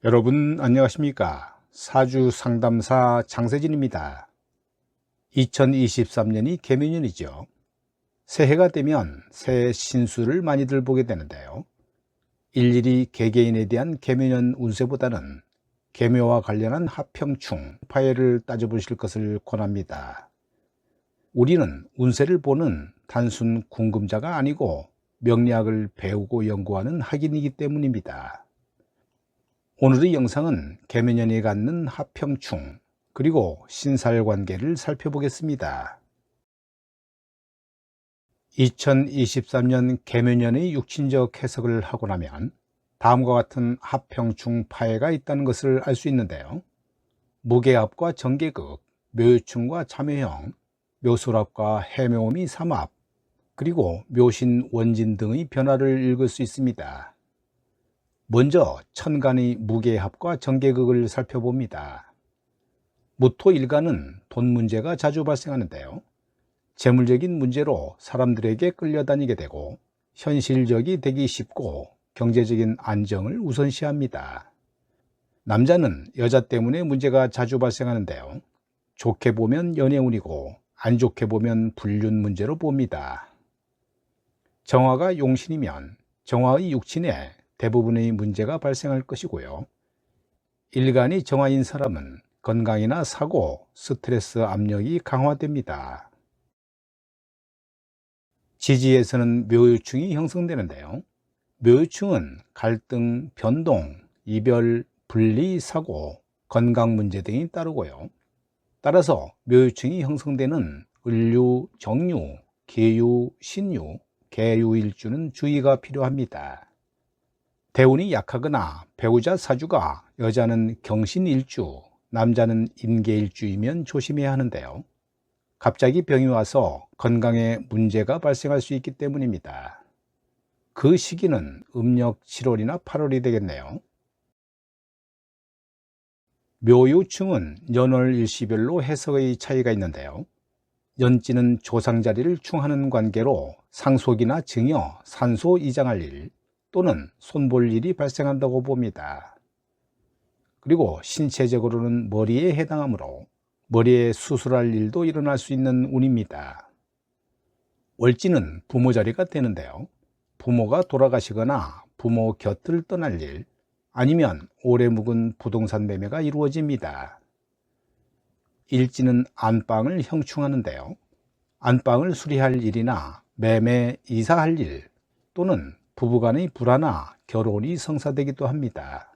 여러분 안녕하십니까? 사주 상담사 장세진입니다. 2023년이 개묘년이죠. 새해가 되면 새해 신수를 많이들 보게 되는데요. 일일이 개개인에 대한 개묘년 운세보다는 개묘와 관련한 합평충, 파해를 따져보실 것을 권합니다. 우리는 운세를 보는 단순 궁금자가 아니고 명리학을 배우고 연구하는 학인이기 때문입니다. 오늘의 영상은 개묘년이 갖는 합평충 그리고 신살관계를 살펴보겠습니다. 2023년 개묘년의 육친적 해석을 하고 나면 다음과 같은 합평충 파해가 있다는 것을 알 수 있는데요. 무게합과 정계극, 묘유충과 참여형, 묘술합과 해묘음이 삼합, 그리고 묘신, 원진 등의 변화를 읽을 수 있습니다. 먼저 천간의 무게합과 정계극을 살펴봅니다. 무토일간은 돈 문제가 자주 발생하는데요. 재물적인 문제로 사람들에게 끌려다니게 되고 현실적이 되기 쉽고 경제적인 안정을 우선시합니다. 남자는 여자 때문에 문제가 자주 발생하는데요. 좋게 보면 연애운이고 안 좋게 보면 불륜 문제로 봅니다. 정화가 용신이면 정화의 육친에 대부분의 문제가 발생할 것이고요. 일간이 정화인 사람은 건강이나 사고, 스트레스 압력이 강화됩니다. 지지에서는 묘유충이 형성되는데요. 묘유충은 갈등, 변동, 이별, 분리, 사고, 건강 문제 등이 따르고요. 따라서 묘유충이 형성되는 을류, 정유, 계유, 신유, 계유일주는 주의가 필요합니다. 대운이 약하거나 배우자 사주가 여자는 경신일주, 남자는 임계일주이면 조심해야 하는데요. 갑자기 병이 와서 건강에 문제가 발생할 수 있기 때문입니다. 그 시기는 음력 7월이나 8월이 되겠네요. 묘유충은 연월 일시별로 해석의 차이가 있는데요. 연지는 조상자리를 충하는 관계로 상속이나 증여, 산소 이장할 일, 또는 손볼 일이 발생한다고 봅니다. 그리고 신체적으로는 머리에 해당하므로 머리에 수술할 일도 일어날 수 있는 운입니다. 월지는 부모 자리가 되는데요. 부모가 돌아가시거나 부모 곁을 떠날 일, 아니면 오래 묵은 부동산 매매가 이루어집니다. 일지는 안방을 형충하는데요. 안방을 수리할 일이나 매매, 이사할 일, 또는 부부간의 불화나 결혼이 성사되기도 합니다.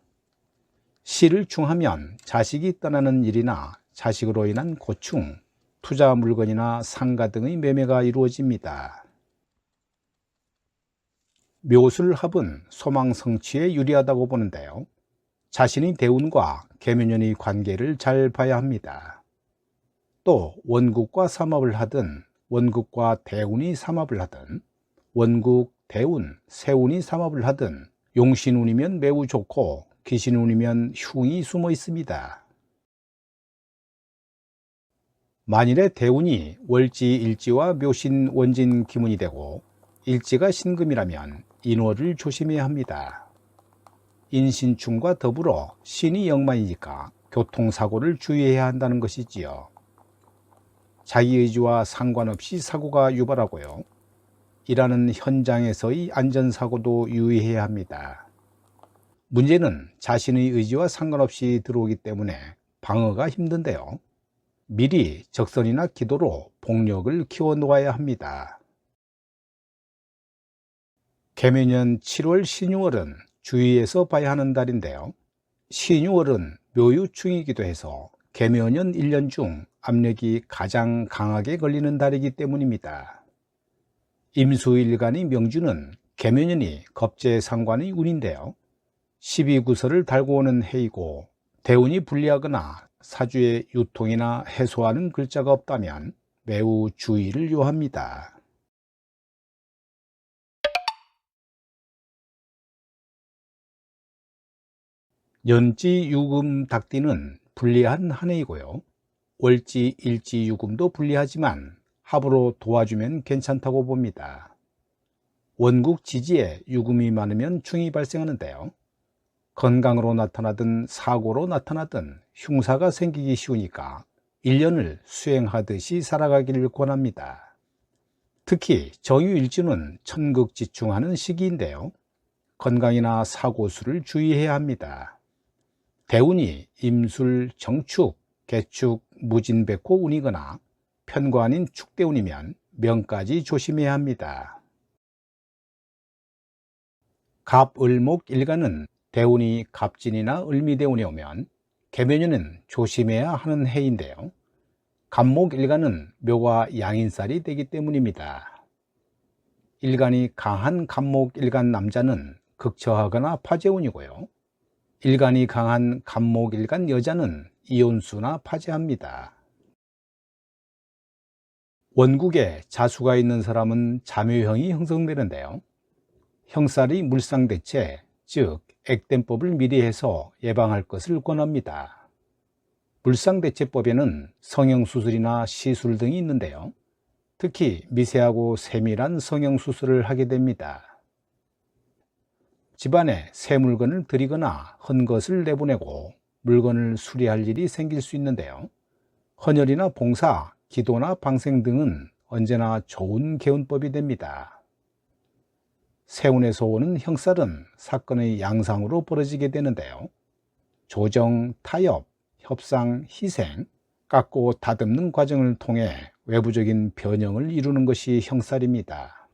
시를 충하면 자식이 떠나는 일이나 자식으로 인한 고충, 투자 물건이나 상가 등의 매매가 이루어집니다. 묘술합은 소망 성취에 유리하다고 보는데요. 자신의 대운과 개묘년의 관계를 잘 봐야 합니다. 또 원국과 삼합을 하든 원국과 대운이 삼합을 하든 원국, 대운, 세운이 삼합을 하든 용신운이면 매우 좋고 귀신운이면 흉이 숨어 있습니다. 만일에 대운이 월지, 일지와 묘신, 원진, 기문이 되고 일지가 신금이라면 인월을 조심해야 합니다. 인신충과 더불어 신이 역만이니까 교통사고를 주의해야 한다는 것이지요. 자기 의지와 상관없이 사고가 유발하고요. 일하는 현장에서의 안전사고도 유의해야 합니다. 문제는 자신의 의지와 상관없이 들어오기 때문에 방어가 힘든데요. 미리 적선이나 기도로 복력을 키워 놓아야 합니다. 개묘년 7월 신유월은 주의해서 봐야 하는 달인데요. 신유월은 묘유충이기도 해서 개묘년 1년 중 압력이 가장 강하게 걸리는 달이기 때문입니다. 임수일간의 명주는 개묘년이 겁재상관의 운인데요. 12구설을 달고 오는 해이고 대운이 불리하거나 사주에 유통이나 해소하는 글자가 없다면 매우 주의를 요합니다. 연지, 유금, 닭띠는 불리한 한 해이고요. 월지, 일지, 유금도 불리하지만 합으로 도와주면 괜찮다고 봅니다. 원국 지지에 유금이 많으면 충이 발생하는데요. 건강으로 나타나든 사고로 나타나든 흉사가 생기기 쉬우니까 1년을 수행하듯이 살아가기를 권합니다. 특히 정유일주는 천극지충하는 시기인데요. 건강이나 사고수를 주의해야 합니다. 대운이 임술, 정축, 개축, 무진백호 운이거나 편과 아닌 축대운이면 명까지 조심해야 합니다. 갑을목일간은 대운이 갑진이나 을미대운이 오면 개묘년은 조심해야 하는 해인데요. 갑목일간은 묘가 양인살이 되기 때문입니다. 일간이 강한 갑목일간 남자는 극처하거나 파재운이고요. 일간이 강한 갑목일간 여자는 이혼수나 파재합니다. 원국에 자수가 있는 사람은 자묘형이 형성되는데요. 형살이 물상대체, 즉 액땜법을 미리 해서 예방할 것을 권합니다. 물상대체법에는 성형수술이나 시술 등이 있는데요. 특히 미세하고 세밀한 성형수술을 하게 됩니다. 집안에 새 물건을 들이거나 헌 것을 내보내고 물건을 수리할 일이 생길 수 있는데요. 헌혈이나 봉사, 기도나 방생 등은 언제나 좋은 개운법이 됩니다. 세운에서 오는 형살은 사건의 양상으로 벌어지게 되는데요. 조정, 타협, 협상, 희생, 깎고 다듬는 과정을 통해 외부적인 변형을 이루는 것이 형살입니다.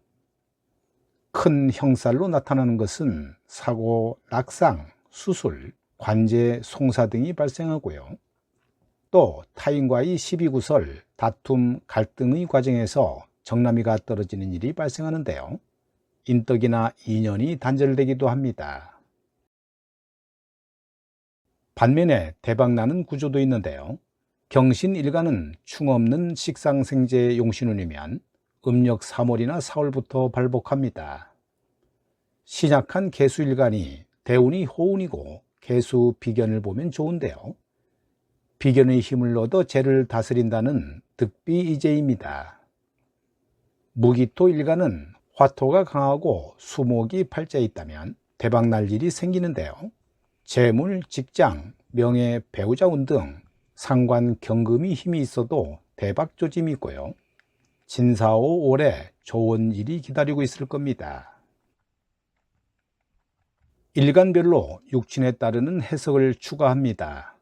큰 형살로 나타나는 것은 사고, 낙상, 수술, 관제, 송사 등이 발생하고요. 또 타인과의 시비구설, 다툼, 갈등의 과정에서 정남이가 떨어지는 일이 발생하는데요. 인덕이나 인연이 단절되기도 합니다. 반면에 대박나는 구조도 있는데요. 경신일간은 충없는 식상생재 용신운이면 음력 3월이나 4월부터 발복합니다. 신약한 개수일간이 대운이 호운이고 개수 비견을 보면 좋은데요. 비견의 힘을 얻어 재를 다스린다는 득비이재입니다. 무기토일간은 화토가 강하고 수목이 팔자에 있다면 대박날 일이 생기는데요. 재물, 직장, 명예, 배우자 운 등 상관, 경금이 힘이 있어도 대박 조짐이 있고요. 진사오 올해 좋은 일이 기다리고 있을 겁니다. 일간별로 육친에 따르는 해석을 추가합니다.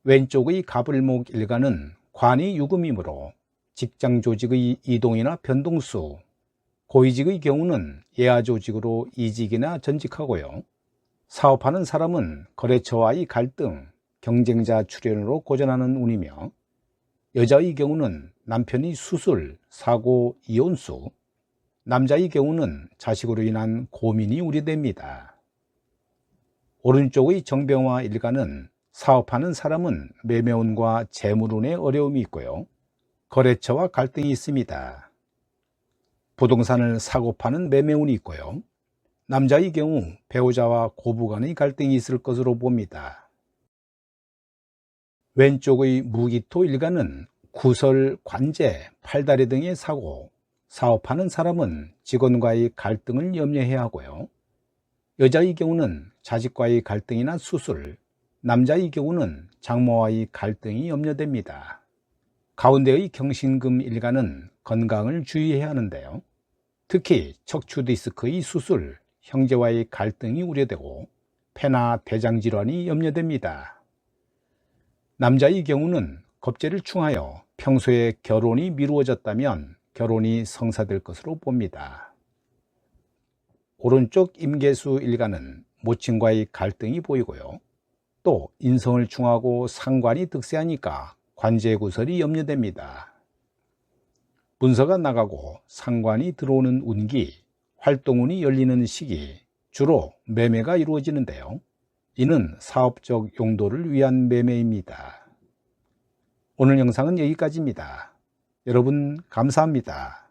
왼쪽의 갑을목 일간은 관이 유금이므로 직장 조직의 이동이나 변동수, 고위직의 경우는 예하 조직으로 이직이나 전직하고요. 사업하는 사람은 거래처와의 갈등, 경쟁자 출현으로 고전하는 운이며, 여자의 경우는 남편이 수술, 사고, 이혼수, 남자의 경우는 자식으로 인한 고민이 우려됩니다. 오른쪽의 정병화 일간은 사업하는 사람은 매매운과 재물운에 어려움이 있고요. 거래처와 갈등이 있습니다. 부동산을 사고 파는 매매운이 있고요. 남자의 경우 배우자와 고부간의 갈등이 있을 것으로 봅니다. 왼쪽의 무기토 일간은 구설, 관제, 팔다리 등의 사고, 사업하는 사람은 직원과의 갈등을 염려해야 하고요. 여자의 경우는 자식과의 갈등이나 수술, 남자의 경우는 장모와의 갈등이 염려됩니다. 가운데의 경신금 일간은 건강을 주의해야 하는데요. 특히 척추 디스크의 수술, 형제와의 갈등이 우려되고 폐나 대장 질환이 염려됩니다. 남자의 경우는 겁재를 충하여 평소에 결혼이 미루어졌다면 결혼이 성사될 것으로 봅니다. 오른쪽 임계수 일간은 모친과의 갈등이 보이고요. 또 인성을 충하고 상관이 득세하니까 관제구설이 염려됩니다. 문서가 나가고 상관이 들어오는 운기, 활동운이 열리는 시기, 주로 매매가 이루어지는데요. 이는 사업적 용도를 위한 매매입니다. 오늘 영상은 여기까지입니다. 여러분 감사합니다.